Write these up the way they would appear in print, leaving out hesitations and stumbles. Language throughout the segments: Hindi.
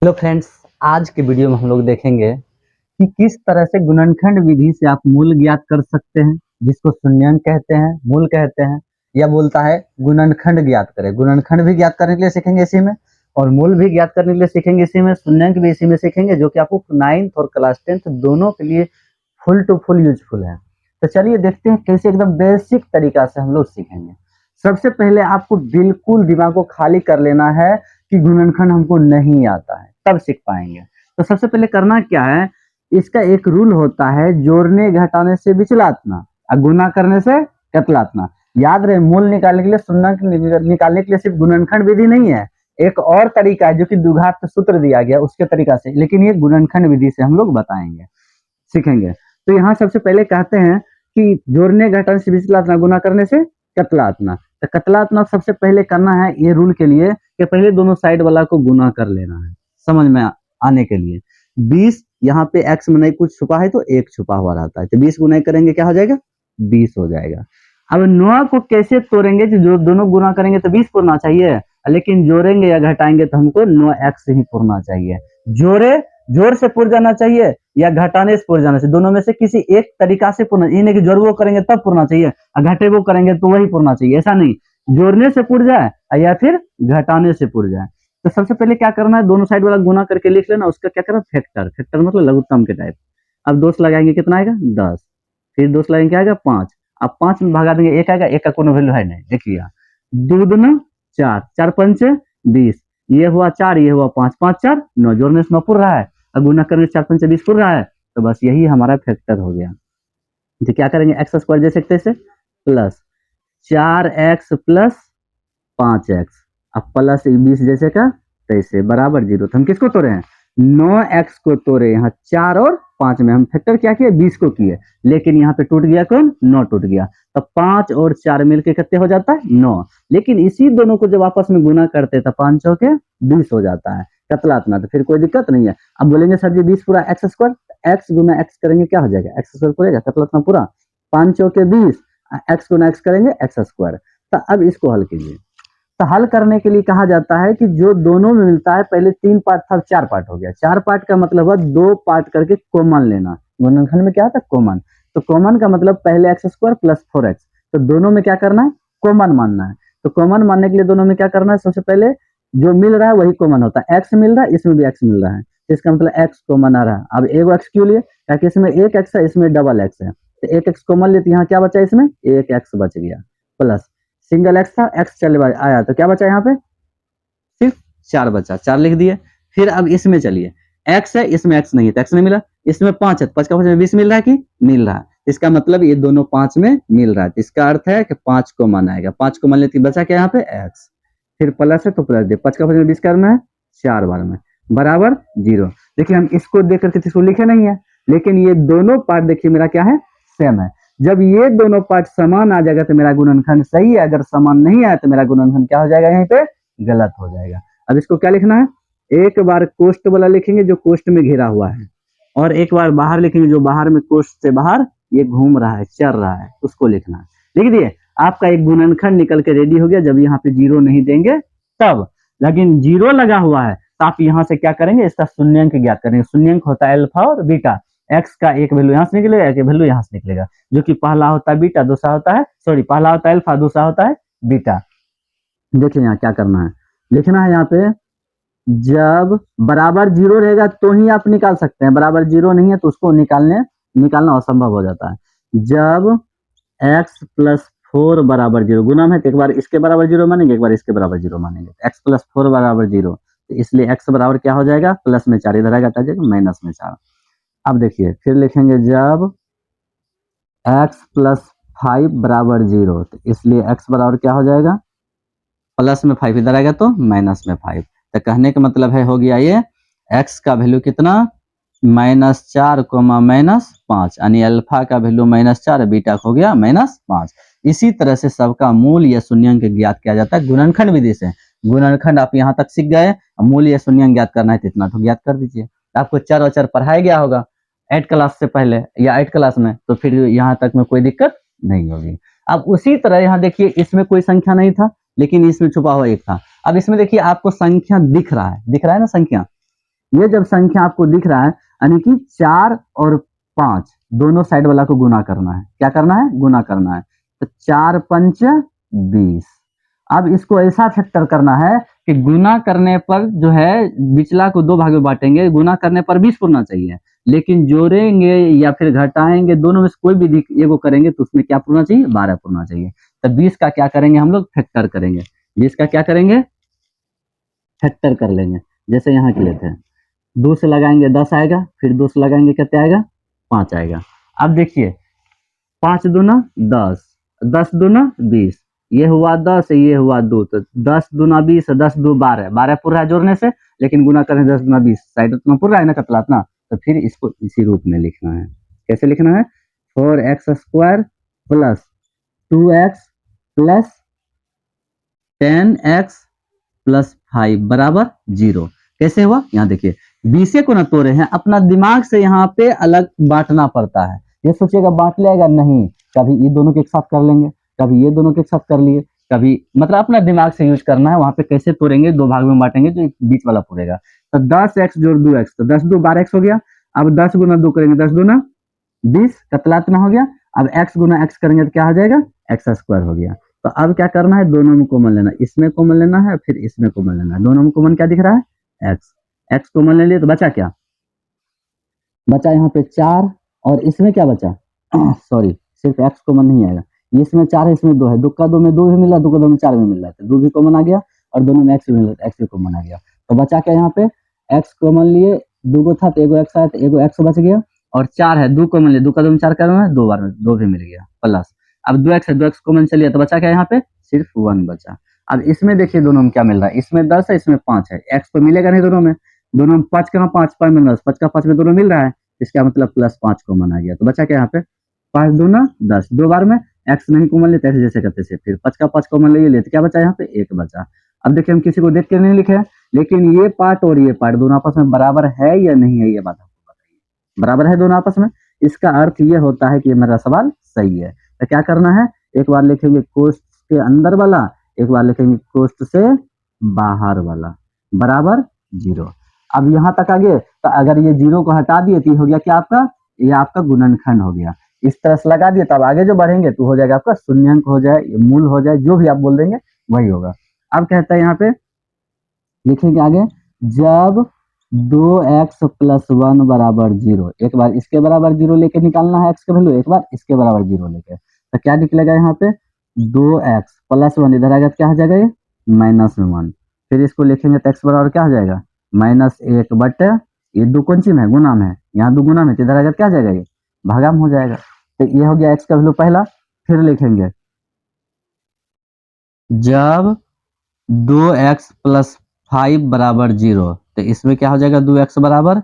हेलो फ्रेंड्स, आज के वीडियो में हम लोग देखेंगे कि किस तरह से गुणनखंड विधि से आप मूल ज्ञात कर सकते हैं, जिसको शून्यंक कहते हैं, मूल कहते हैं। या बोलता है गुणनखंड ज्ञात करें। गुणनखंड भी ज्ञात करने के लिए सीखेंगे इसी में, और मूल भी ज्ञात करने के लिए सीखेंगे इसी में, शून्यंक भी इसी में सीखेंगे, जो कि आपको 9th और क्लास 10th दोनों के लिए फुल टू फुल यूजफुल है। तो चलिए देखते हैं कैसे एकदम बेसिक तरीका से हम लोग सीखेंगे। सबसे पहले आपको बिल्कुल दिमाग को खाली कर लेना है कि गुणनखंड हमको नहीं आता है, तब सीख पाएंगे। तो सबसे पहले करना क्या है, इसका एक रूल होता है, जोड़ने घटाने से विचलातना और गुना करने से कतलातना। याद रहे, मूल निकालने के लिए, शून्यंक निकालने के लिए सिर्फ गुणनखंड विधि नहीं है, एक और तरीका है जो कि द्विघात सूत्र दिया गया उसके तरीका से, लेकिन ये गुणनखंड विधि से हम लोग बताएंगे, सीखेंगे। तो यहाँ सबसे पहले कहते हैं कि जोड़ने घटाने से विचलातना, गुना करने से कतलातना। तो कतलातना सबसे पहले करना है ये रूल के लिए कि पहले दोनों साइड वाला को गुना कर लेना है, समझ में आने के लिए। 20 यहाँ पे x में नहीं कुछ छुपा है तो 1 छुपा हुआ रहता है, तो 20 गुना करेंगे क्या हो जाएगा, 20 हो जाएगा। अब 9 को कैसे तोड़ेंगे, जो दोनों गुना करेंगे तो 20 पुरना चाहिए, लेकिन जोड़ेंगे या घटाएंगे तो हमको 9x ही पुरना चाहिए। जोड़ से पुर जाना चाहिए या घटाने से पुर जाना चाहिए, दोनों में से किसी एक तरीका से पुरना, ये नहीं कि जोड़ वो करेंगे तब पुरना चाहिए और घटे वो करेंगे तो वही पुरना चाहिए, ऐसा नहीं। जोड़ने से पुर जाए या फिर घटाने से पुर जाए। तो सबसे पहले क्या करना है, दोनों साइड वाला गुना करके लिख लेना, उसका क्या करना, फैक्टर। फैक्टर मतलब लघुत्तम के टाइप। अब 2 लगाएंगे कितना आएगा, 10। फिर 2 लगाएंगे क्या आएगा, 5। अब 5 में भगा देंगे 1 आएगा, 1 का कोई वैल्यू है नहीं, देखिए 2 दूना 4, 4 पंचे 20, ये हुआ 4, ये हुआ 5, 5 4 9, जोड़ने से 9 पुर रहा है, अब गुना करने से 4 पंचे 20 पुर रहा है, तो बस यही हमारा फैक्टर हो गया। तो क्या करेंगे, एक्स स्क्वायर जैसे से प्लस 4x प्लस 5x, अब प्लस 20 जैसे का तैसे बराबर 0। तो हम किसको तोड़े हैं, 9x को तोड़े। यहाँ 4 और 5 में हम फैक्टर क्या किए, 20 को किए, लेकिन यहाँ पे टूट गया कौन, 9 टूट गया। तो 5 और 4 मिलके कितने हो जाता है, 9। लेकिन इसी दोनों को जब आपस में गुना करते तो 5 चौके 20 हो जाता है, कतलातना। तो फिर कोई दिक्कत नहीं है। अब बोलेंगे सर जी 20 पूरा एक्स स्क्वायर, एक्स गुना एक्स करेंगे क्या हो जाएगा, एक्स स्क्वायर पूरेगा, कतलातना पूरा। 5 चौके 20, एक्स गुना एक्स करेंगे एक्स स्क्वायर। तो अब इसको हल कीजिए। तो हल करने के लिए कहा जाता है कि जो दोनों में मिलता है, पहले 3 पार्ट था 4 पार्ट हो गया। 4 पार्ट का मतलब है 2 पार्ट करके कॉमन लेना। गुणनखंड में क्या होता है, कॉमन। तो कॉमन का मतलब पहले एक्स स्क्वायर प्लस 4x, तो दोनों में क्या करना है, कॉमन मानना है। तो कॉमन मानने के लिए दोनों में क्या करना है, सबसे पहले जो मिल रहा है वही कॉमन होता है। एक्स मिल रहा है, इसमें भी एक्स मिल रहा है, इसका मतलब एक्स कॉमन आ रहा है। अब एगो एक्स क्यों लिए, ताकि इसमें एक एक्स है, इसमें डबल एक्स है, तो एक एक्स कॉमन लेते, यहाँ क्या बचा, इसमें एक एक्स बच गया, प्लस सिंगल एक्स था, एक्स चले आया तो क्या बचा, यहाँ पे सिर्फ 4 बचा, 4 लिख दिए। फिर अब इसमें चलिए, एक्स है, इसमें एक्स नहीं है तो एक्स नहीं मिला, इसमें 5 है, 5 का 20 मिल रहा है कि मिल रहा है, इसका मतलब ये दोनों 5 में मिल रहा है। इसका अर्थ है कि 5 को मान आएगा, 5 को मान लेते बचा क्या यहाँ पे एक्स, फिर प्लस है तो प्लस दे, 5 का 20 करना है 4 बार में, बराबर 0। देखिए हम इसको देख करके इसको लिखे नहीं है, लेकिन ये दोनों पार्ट देखिए मेरा क्या है, सेम है। जब ये दोनों पार्ट समान आ जाएगा तो मेरा गुणनखंड सही है, अगर समान नहीं आया तो मेरा गुणनखंड क्या हो जाएगा, यहीं पे गलत हो जाएगा। अब इसको क्या लिखना है, एक बार कोष्ठ वाला लिखेंगे जो कोष्ठ में घिरा हुआ है, और एक बार बाहर लिखेंगे जो बाहर में कोष्ठ से बाहर ये घूम रहा है, चल रहा है, उसको लिखना है। लिख दिए, आपका एक गुणनखंड निकल के रेडी हो गया। जब यहाँ पे 0 नहीं देंगे तब, लेकिन 0 लगा हुआ है तो आप यहाँ से क्या करेंगे, इसका शून्यंक ज्ञात करेंगे। शून्यंक होता है अल्फा और बीटा, एक्स का एक वैल्यू यहाँ से निकलेगा, एक वैल्यू यहाँ से निकलेगा, जो कि पहला होता है बीटा, दूसरा होता है पहला होता है अल्फा, दूसरा होता है बीटा। देखिए यहाँ क्या करना है, लिखना है यहाँ पे, जब बराबर 0 रहेगा तो ही आप निकाल सकते हैं, बराबर 0 नहीं है तो उसको निकालना असंभव हो जाता है। जब x प्लस 4 बराबर 0, गुना में तो एक बार इसके बराबर 0 मानेंगे, एक बार इसके बराबर 0 मानेंगे, x प्लस 4 बराबर 0, तो इसलिए x बराबर क्या हो जाएगा, प्लस में 4, इधर आएगा आ जाएगा माइनस में 4। अब देखिए फिर लिखेंगे, जब x प्लस 5 बराबर 0, तो इसलिए x बराबर क्या हो जाएगा, प्लस में 5, इधर आएगा तो माइनस में 5। तो कहने का मतलब है, हो गया ये x का वैल्यू कितना, -4 -5, यानी अल्फा का वैल्यू -4, बीटा हो गया -5। इसी तरह से सबका मूल या शून्यंक ज्ञात किया जाता है गुणनखंड विधि से। गुणनखंड आप यहाँ तक सीख गए, मूल या शून्यंक ज्ञात करना है तो इतना तो ज्ञात कर दीजिए। आपको चर और चर पढ़ाया गया होगा 8 क्लास से पहले या 8 क्लास में, तो फिर यहाँ तक में कोई दिक्कत नहीं होगी। अब उसी तरह यहाँ देखिए, इसमें कोई संख्या नहीं था, लेकिन इसमें छुपा हुआ एक था। अब इसमें देखिए आपको संख्या दिख रहा है ना संख्या, ये जब संख्या आपको दिख रहा है यानी कि 4 और 5 दोनों साइड वाला को गुना करना है। क्या करना है? गुना करना है। तो 4 पंच 20। अब इसको ऐसा फैक्टर करना है कि गुना करने पर जो है बिचला को 2 भाग में बांटेंगे, गुना करने पर 20 पूरना चाहिए, लेकिन जोड़ेंगे या फिर घटाएंगे दोनों में से कोई भी एगो करेंगे तो उसमें क्या पूरना चाहिए? 12 पूरना चाहिए। तो 20 का क्या करेंगे हम लोग? फैक्टर करेंगे। 20 का क्या करेंगे? फैक्टर कर लेंगे। जैसे यहाँ के लेते हैं, 2 से लगाएंगे 10 आएगा, फिर 2 से लगाएंगे कितने आएगा? 5 आएगा। अब देखिए 5 दूना 10, 10 दूना 20, ये हुआ 10, ये हुआ 2, तो 10 दूना 20, 10 दो 12, 12 पूर रहा है जोड़ने से, लेकिन गुना करें 10 दूना 20, साइड उतना पूर रहा है ना कतला इतना, तो फिर इसको इसी रूप में लिखना है। कैसे लिखना है? 4x square plus 2x plus 10x plus 5 बराबर 0। कैसे हुआ? यहाँ देखिए 20 को ना तोड़े हैं, अपना दिमाग से यहाँ पे अलग बांटना पड़ता है। ये सोचिएगा बांट लेगा नहीं, कभी ये दोनों के एक साथ कर लेंगे, कभी ये दोनों के एक साथ कर लिए, कभी मतलब अपना दिमाग से यूज करना है। वहां पे कैसे तोड़ेंगे? 2 भाग में बांटेंगे तो बीच वाला पूरेगा। तो 10x जोड़ 2x, तो 10 2 12x हो गया। अब 10 गुना 2 करेंगे, 10 दूना 20, कतला इतना हो गया। अब x गुना x करेंगे तो क्या हो जाएगा? x स्क्वायर हो गया। तो अब क्या करना है? दोनों में कॉमन लेना, इसमें कॉमन लेना है, फिर इसमें कॉमन लेना है। दोनों में कॉमन क्या दिख रहा है? x। x कॉमन ले लिए तो बचा क्या? बचा यहाँ पे 4, और इसमें क्या बचा? सॉरी, सिर्फ x कॉमन नहीं आएगा, इसमें 4 है, इसमें 2 है, 2 का 2 में 2 भी मिल रहा है, 2 का 2 में 4 भी मिल रहा है, 2 भी कॉमन आ गया, और दोनों में x भी मिल रहा है, x भी कॉमन आ गया। तो बचा क्या यहाँ पे? x कॉमन लिए, 2 गो था तो एगो x आया, तो एगो x बच गया, और 4 है, 2 कॉमन लिए, 2 का 2 में 4 करना है, 2 बार में 2 भी मिल गया प्लस। अब 2x है, 2x कॉमन चलिए, तो बचा क्या यहाँ पे? सिर्फ 1 बचा। अब इसमें देखिए दोनों में क्या मिल रहा है? इसमें 10 है, इसमें 5 है, x तो मिलेगा नहीं दोनों में, दोनों में 5 का 5 5 में 10, 5 का 5 में दोनों मिल रहा है, इसका मतलब प्लस 5 कॉमन आ गया। तो बचा क्या यहाँ पे? 5 दूना 10, 2 बार में x नहीं कॉमन लेते ऐसे जैसे करते थे, फिर 5 का 5 कॉमन ले लेते, क्या बचा यहाँ पे? 1 बचा। अब देखिए हम किसी को देख के नहीं लिखे, लेकिन ये पार्ट और ये पार्ट दोनों आपस में बराबर है या नहीं है, ये बात आपको बताइए। बराबर है दोनों आपस में, इसका अर्थ ये होता है कि ये मेरा सवाल सही है। तो क्या करना है? एक बार लिखेंगे कोष्ठ के अंदर वाला, एक बार लिखेंगे कोष्ठ से बाहर वाला, बराबर 0। अब यहाँ तक आ गए, तो अगर ये 0 को हटा दिए तो हो गया क्या आपका? ये आपका गुणनखंड हो गया। इस तरह से लगा दिए, तब आगे जो बढ़ेंगे तो हो जाएगा आपका शून्यंक हो जाए, मूल हो जाए, जो भी आप बोल देंगे वही होगा। अब कहता है यहाँ पे लिखेंगे आगे, जब 2x प्लस 1 बराबर 0, एक बार इसके बराबर 0 लेके निकालना है x का वैल्यू, एक बार इसके बराबर 0 लेके, तो क्या निकलेगा यहाँ पे? 2x प्लस 1, इधर आएगा तो क्या हो जाएगा? ये -1। फिर इसको लिखेंगे तो x बराबर क्या हो जाएगा? -1 बट ये 2 कौन सी में है? गुना में है, यहाँ 2 गुना में, तो इधर आएगा क्या हो जाएगा? ये भागा में हो जाएगा। तो ये हो गया x का वैल्यू पहला। फिर लिखेंगे जब 2x प्लस 5 बराबर 0, तो इसमें क्या हो जाएगा? 2x बराबर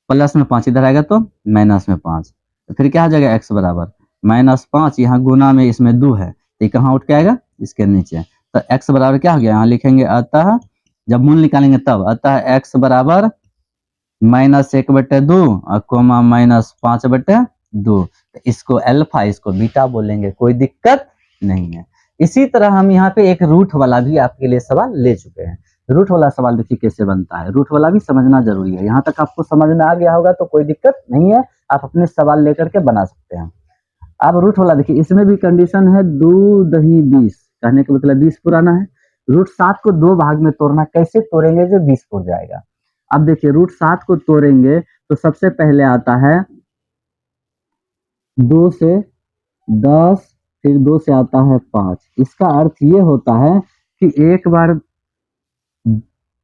प्लस में 5, इधर आएगा तो माइनस में 5, तो फिर क्या हो जाएगा? x बराबर -5, यहाँ गुना में इसमें 2 है, तो ये कहाँ उठ के आएगा? इसके नीचे। तो x बराबर क्या हो गया? यहाँ लिखेंगे अतः, जब मूल निकालेंगे तब, अतः x बराबर -1/2 और कोमा -5/2। तो इसको अल्फा, इसको बीटा बोलेंगे, कोई दिक्कत नहीं है। इसी तरह हम यहाँ पे एक रूट वाला भी आपके लिए सवाल ले चुके हैं। रूट वाला सवाल देखिए कैसे बनता है, रूट वाला भी समझना जरूरी है। यहाँ तक आपको समझ में आ गया होगा तो कोई दिक्कत नहीं है, आप अपने सवाल लेकर के बना सकते हैं। अब रूट वाला देखिए, इसमें भी कंडीशन है 2 दही 20, कहने का मतलब 20 पुराना है। रूट 7 को 2 भाग में तोड़ना, कैसे तोड़ेंगे जो 20 पुर जाएगा? अब देखिए रूट 7 को तोड़ेंगे तो सबसे पहले आता है 2 से 10, फिर 2 से आता है 5। इसका अर्थ ये होता है कि एक बार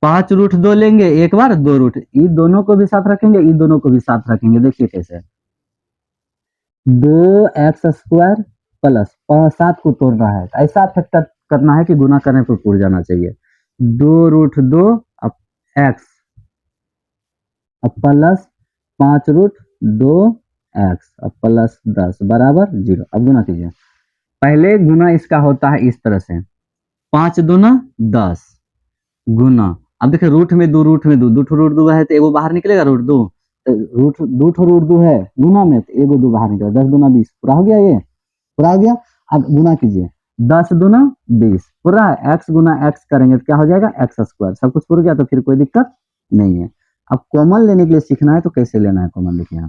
5 रूट 2 लेंगे, एक बार 2 रूट, ये दोनों को भी साथ रखेंगे, ये दोनों को भी साथ रखेंगे। देखिए कैसे, 2x स्क्वायर प्लस 7 को तोड़ रहा है, ऐसा फैक्टर करना है कि गुना करने पर पूर जाना चाहिए। 2 रूट 2 अब x अब प्लस 5 रूट 2x अब प्लस 10 बराबर 0। अब गुना कीजिए, पहले गुना इसका होता है इस तरह से, 5 दूना 10 गुना, अब देखिए रूट में 2 रूट में 2, 2 रूट 2 है तो एगो बाहर निकलेगा रूट 2, रूट 2 रूट 2 है गुना में, तो एगो 2 बाहर निकलेगा, 10 दूना 20 पूरा हो गया, ये पूरा हो गया। अब गुना कीजिए, 10 दूना 20 पूरा है, x गुना x करेंगे तो क्या हो जाएगा? x स्क्वायर, सब कुछ पूरा गया तो फिर कोई दिक्कत नहीं है। अब कॉमन लेने के लिए सीखना है तो कैसे लेना है कॉमन। देखिए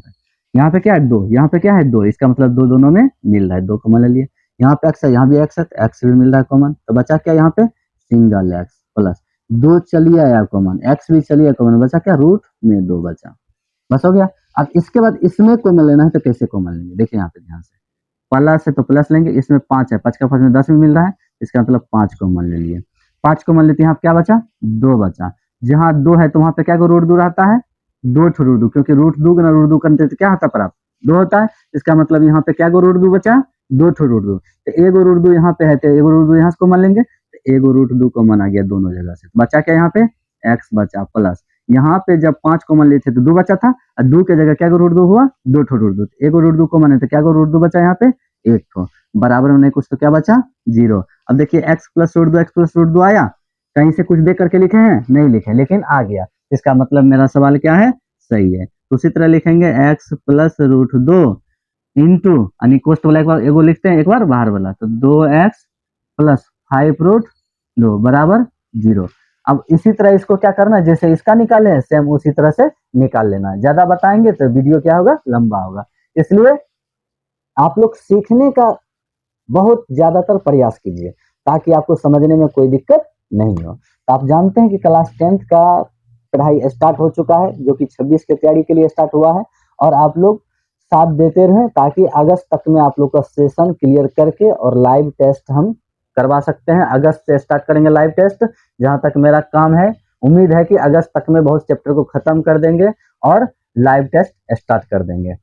यहाँ पे क्या है 2, यहाँ पे क्या है 2, इसका मतलब 2 दोनों में मिल रहा है, 2 कॉमन ले लिए। यहाँ पे x है, यहाँ भी x है, तो x भी मिल रहा है कॉमन, तो बचा क्या यहाँ पे सिंगल x प्लस 2 चलिए आया कॉमन, x भी चलिए कॉमन, बचा क्या रूट में 2 बचा, बस हो गया। अब इसके बाद इसमें कॉमन लेना है तो कैसे कॉमन लेंगे, देखिए यहाँ पे ध्यान से, प्लस है तो प्लस लेंगे, इसमें 5 है, 5 का 5 में 10 भी मिल रहा है, इसका मतलब 5 कॉमन ले लिए, 5 कॉमन लेते हैं, यहाँ पे क्या बचा 2 बचा, जहाँ 2 है तो वहाँ पे क्या रूट 2 रहता है, 2 रूट 2, क्योंकि रूट 2 गुना रूट 2 करते तो क्या होता है प्राप्त 2 होता है, इसका मतलब यहाँ पे क्या रूट 2 बचा 2 रूट 2, तो एगो रूट 2 यहाँ पे है तो एगो रूट 2 यहाँ से कॉमन लेंगे, तो एगो रूट 2 कॉमन आ गया दोनों जगह से, बचा क्या यहाँ पे x बचा प्लस, यहाँ पे जब 5 कॉमन लिए थे तो 2 बचा था, और 2 के जगह क्या रूट 2 हुआ 2 रूट 2, एगो रूट 2 कॉमन है तो क्या रूट 2 बचा यहाँ पे 1 ठो, बराबर में नहीं कुछ तो क्या बचा 0। अब देखिए x plus root 2 x plus root 2 आया, कहीं से कुछ देख करके लिखे हैं नहीं लिखे, लेकिन आ गया, इसका मतलब मेरा सवाल क्या है सही है। तो उसी तरह लिखेंगे x प्लस रूट 2 इंटू यानी कोष्ट वाला एक बार एगो लिखते हैं एक बार बाहर वाला, तो 2x प्लस 5 रूट 2 बराबर 0। अब इसी तरह इसको क्या करना है, जैसे इसका निकाले हैं सेम उसी तरह से निकाल लेना है, ज्यादा बताएंगे तो वीडियो क्या होगा लंबा होगा, इसलिए आप लोग सीखने का बहुत ज्यादातर प्रयास कीजिए ताकि आपको समझने में कोई दिक्कत नहीं हो। तो आप जानते हैं कि क्लास 10th का पढ़ाई स्टार्ट हो चुका है, जो कि 26 की तैयारी के लिए स्टार्ट हुआ है, और आप लोग साथ देते रहें ताकि अगस्त तक में आप लोग का सेशन क्लियर करके और लाइव टेस्ट हम करवा सकते हैं। अगस्त से स्टार्ट करेंगे लाइव टेस्ट, जहां तक मेरा काम है उम्मीद है कि अगस्त तक में बहुत चैप्टर को खत्म कर देंगे और लाइव टेस्ट स्टार्ट कर देंगे।